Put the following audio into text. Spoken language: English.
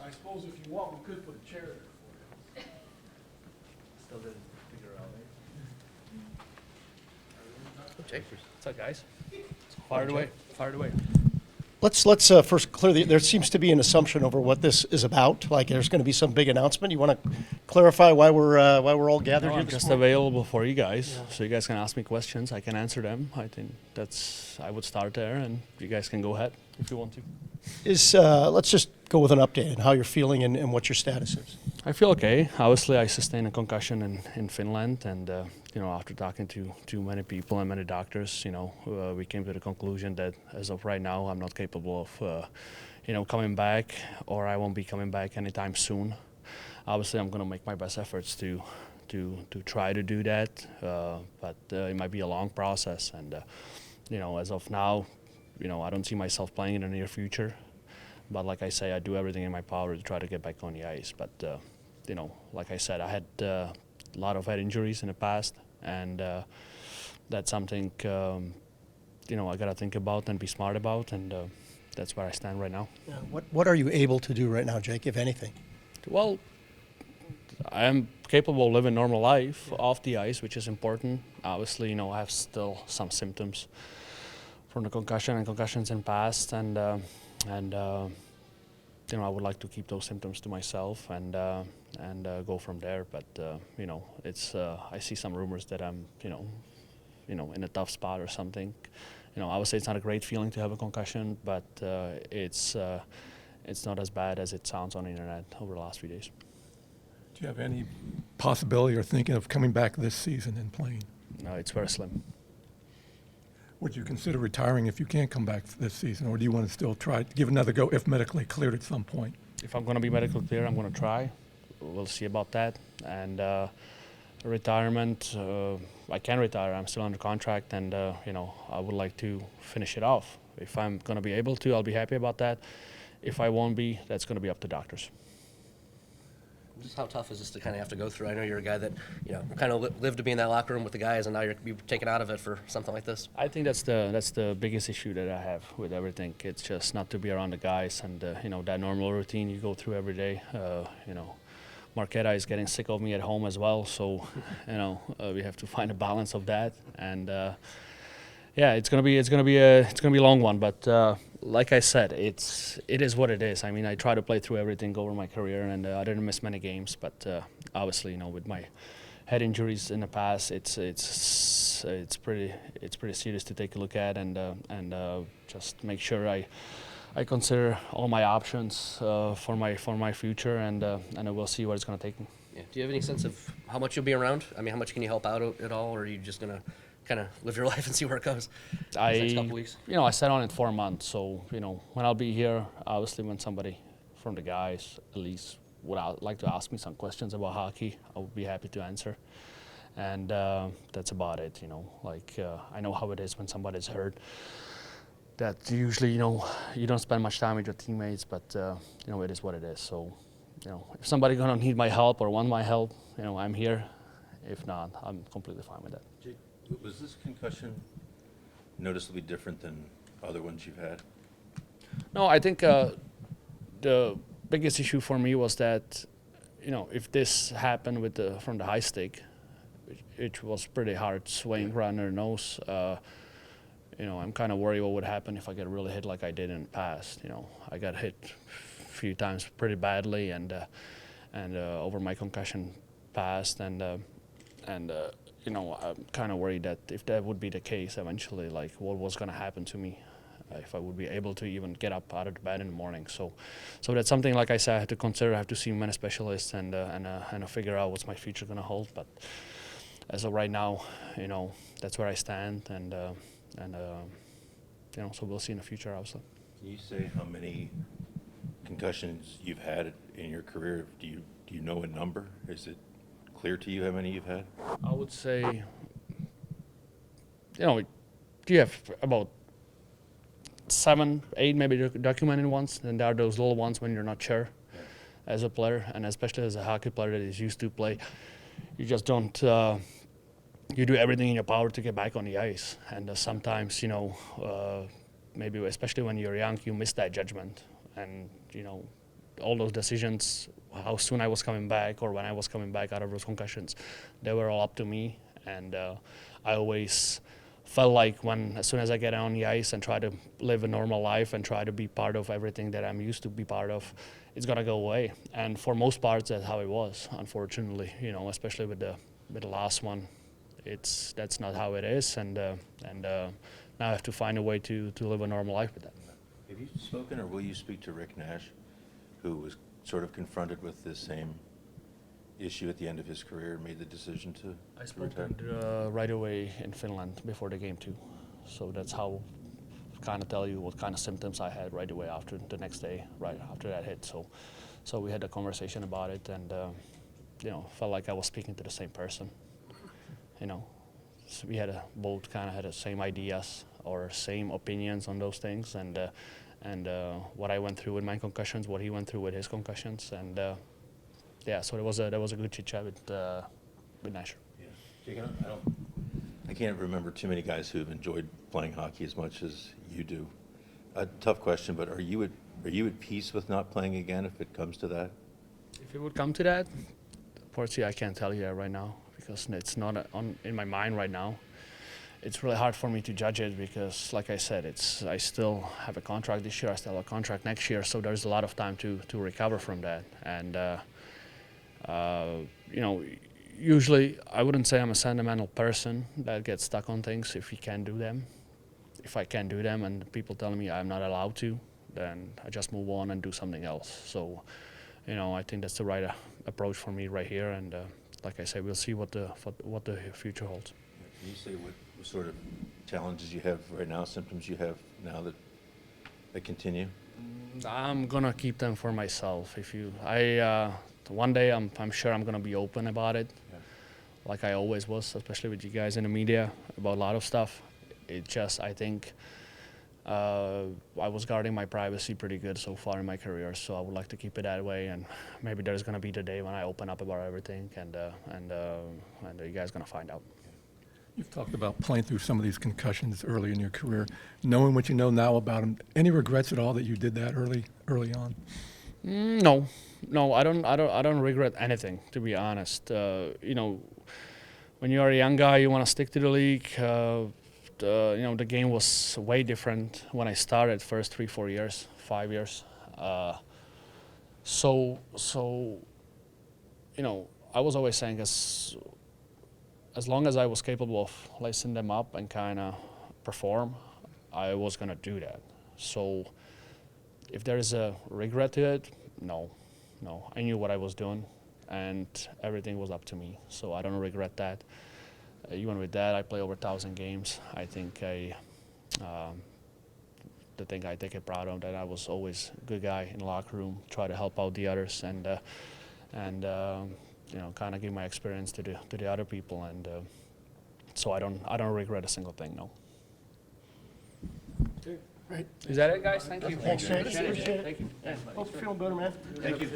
I suppose if you want, we could put a chair there for you. Still didn't figure out, Jake. What's up, guys? Fire it away. Fire it away. Let's first clear there seems to be an assumption over what this is about. Like there's going to be some big announcement. You want to clarify why we're all gathered here I'm this just morning? available for you guys, so you guys can ask me questions. I can answer them. I think I would start there, and you guys can go ahead if you want to. Let's just go with an update on how you're feeling and what your status is. I feel okay. Obviously, I sustained a concussion in Finland, and after talking to too many people and many doctors, we came to the conclusion that as of right now, I'm not capable of, coming back, or I won't be coming back anytime soon. Obviously, I'm going to make my best efforts to try to do that, but it might be a long process. And as of now, I don't see myself playing in the near future. But like I say, I do everything in my power to try to get back on the ice. But like I said, I had a lot of head injuries in the past, and that's something I got to think about and be smart about, and that's where I stand right now. Yeah, what are you able to do right now, Jake, if anything? Well, I am capable of living a normal life off the ice, which is important. Obviously, I have still some symptoms from the concussion and concussions in past, and I would like to keep those symptoms to myself and go from there. But it's I see some rumors that I'm in a tough spot or something. I would say it's not a great feeling to have a concussion, but it's not as bad as it sounds on the internet over the last few days. Do you have any possibility or thinking of coming back this season and playing? No, it's very slim. Would you consider retiring if you can't come back this season, or do you want to still try to give another go if medically cleared at some point? If I'm going to be medically clear, I'm going to try. We'll see about that. And retirement, I can retire. I'm still under contract, and I would like to finish it off. If I'm going to be able to, I'll be happy about that. If I won't be, that's going to be up to doctors. Just how tough is this to kind of have to go through? I know you're a guy that, kind of lived to be in that locker room with the guys, and now you're taken out of it for something like this. I think that's the biggest issue that I have with everything. It's just not to be around the guys and that normal routine you go through every day. Marquetta is getting sick of me at home as well, so we have to find a balance of that. And it's gonna be a long one, but like I said, it is what it is. I mean, I try to play through everything over my career, and I didn't miss many games. But obviously, with my head injuries in the past, it's pretty serious to take a look at, and just make sure I consider all my options for my future, and we'll see where it's going to take me. Yeah. Do you have any sense of how much you'll be around? I mean, how much can you help out at all, or are you just gonna kind of live your life and see where it goes the next couple weeks? I sat on it for a month, so when I'll be here, obviously when somebody from the guys at least would like to ask me some questions about hockey, I would be happy to answer. And that's about it. I know how it is when somebody's hurt. That usually you don't spend much time with your teammates, but it is what it is. So if somebody's gonna need my help or want my help, I'm here. If not, I'm completely fine with that. Jake, was this concussion noticeably different than other ones you've had? No, I think the biggest issue for me was that, if this happened from the high stick, it was pretty hard swing right under the nose. I'm kind of worried what would happen if I get really hit like I did in the past. I got hit a few times pretty badly, and over my concussion past, and I'm kind of worried that if that would be the case eventually, like what was going to happen to me, if I would be able to even get up out of the bed in the morning. So that's something, like I said, I have to consider. I have to see many specialists and figure out what's my future going to hold. But as of right now, that's where I stand, and so we'll see in the future, obviously. Can you say how many concussions you've had in your career? Do you know a number? Is it clear to you how many you've had? I would say, you have about 7, 8 maybe documented ones, and there are those little ones when you're not sure as a player, and especially as a hockey player that is used to play. You just don't. You do everything in your power to get back on the ice, and sometimes maybe especially when you're young, you miss that judgment, and all those decisions, how soon I was coming back or when I was coming back out of those concussions, they were all up to me. And I always felt like as soon as I get on the ice and try to live a normal life and try to be part of everything that I'm used to be part of, it's gonna go away. And for most parts, that's how it was. Unfortunately, especially with the last one, that's not how it is. And now I have to find a way to live a normal life with that. Have you spoken, or will you speak to Rick Nash, who was sort of confronted with this same issue at the end of his career and made the decision to I spoke retire? to him right away in Finland before the game too, so that's how kind of tell you what kind of symptoms I had right away after the next day, right after that hit. So we had a conversation about it, and felt like I was speaking to the same person. So we both kind of had the same ideas or same opinions on those things, and what I went through with my concussions, what he went through with his concussions, and so there was a good chit chat with Nash. Yeah. Jacob, I can't remember too many guys who have enjoyed playing hockey as much as you do. A tough question, but are you at peace with not playing again if it comes to that? If it would come to that, unfortunately, I can't tell you that right now because it's not in my mind right now. It's really hard for me to judge it because, like I said, I still have a contract this year. I still have a contract next year, so there's a lot of time to recover from that. And usually I wouldn't say I'm a sentimental person that gets stuck on things if you can't do them. If I can't do them and people telling me I'm not allowed to, then I just move on and do something else. So, I think that's the right approach for me right here. And like I say, we'll see what the future holds. Can you say what sort of challenges you have right now, symptoms you have now that continue? I'm gonna keep them for myself. One day I'm sure I'm gonna be open about it, like I always was, especially with you guys in the media about a lot of stuff. I think I was guarding my privacy pretty good so far in my career, so I would like to keep it that way. And maybe there's gonna be the day when I open up about everything, and you guys gonna find out. You've talked about playing through some of these concussions early in your career. Knowing what you know now about them, any regrets at all that you did that early on? No, I don't regret anything, to be honest. When you're a young guy, you want to stick to the league. The game was way different when I started first 3-4 years, 5 years. So I was always saying as long as I was capable of lacing them up and kind of perform, I was gonna do that. So if there is a regret to it, no. I knew what I was doing, and everything was up to me. So I don't regret that. Even with that, I play over 1,000 games. I think the thing I take it proud of that I was always a good guy in the locker room, try to help out the others, and kind of give my experience to the other people, and so I don't regret a single thing. No. Right. Is that it, guys? Thank you. Thanks, Jake. Appreciate it. Thank you. Hope you're feeling better, man. Thank you.